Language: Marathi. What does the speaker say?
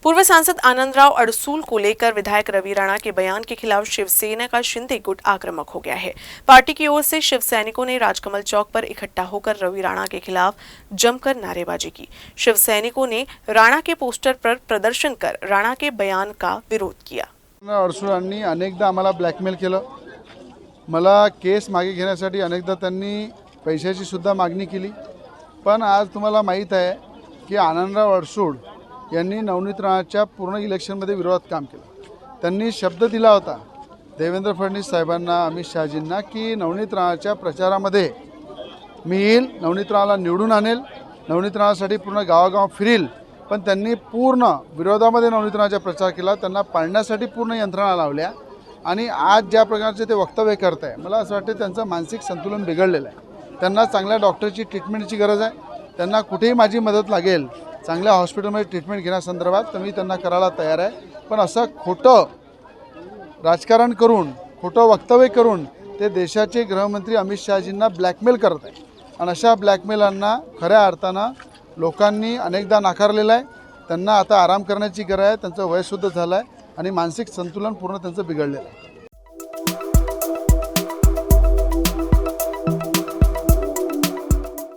पूर्व सांसद आनंदराव अडसूल को लेकर विधायक रवि राणा के बयान के खिलाफ शिवसेना का शिंदे गुट आक्रामक हो गया है। पार्टी की ओर से शिव सैनिकों ने राजकमल चौक पर इकट्ठा होकर रवि राणा के खिलाफ जमकर नारेबाजी की। शिव सैनिकों ने राणा के पोस्टर पर प्रदर्शन कर राणा के बयान का विरोध किया। अडसूळांनी अनेकदा आम्हाला ब्लॅकमेल केलं, मला केस मागे घेण्यासाठी अनेकदा त्यांनी पैशाची सुद्धा मागणी केली। पण आज तुम्हाला माहीत आहे की आनंदराव अडसूळ यांनी नवनीत राणाच्या पूर्ण इलेक्शनमध्ये विरोधात काम केलं। त्यांनी शब्द दिला होता देवेंद्र फडणवीस साहेबांना, अमित शहाजींना की नवनीत राणाच्या प्रचारामध्ये मी येईल, नवनीत राणाला निवडून आणेल, नवनीत राणासाठी पूर्ण गावागाव फिरील। पण त्यांनी पूर्ण विरोधामध्ये नवनीत राणाचा प्रचार केला, त्यांना पाळण्यासाठी पूर्ण यंत्रणा लावल्या आणि आज ज्या प्रकारचे ते वक्तव्य करत आहे, मला असं वाटतं त्यांचं मानसिक संतुलन बिघडलेलं आहे। त्यांना चांगल्या डॉक्टरची ट्रीटमेंटची गरज आहे, त्यांना कुठेही माझी मदत लागेल चांगल्या हॉस्पिटलमध्ये ट्रीटमेंट घेण्यासंदर्भात तर मी त्यांना करायला तयार आहे। पण असं खोटं राजकारण करून, खोटं वक्तव्य करून ते देशाचे गृहमंत्री अमित शहाजींना ब्लॅकमेल करत आहे आणि अशा ब्लॅकमेलांना खऱ्या अर्थानं लोकांनी अनेकदा नाकारलेलं आहे। त्यांना आता आराम करण्याची गरज आहे, त्यांचं वयसुद्धा झालं आहे आणि मानसिक संतुलन पूर्ण त्यांचं बिघडलेलं आहे।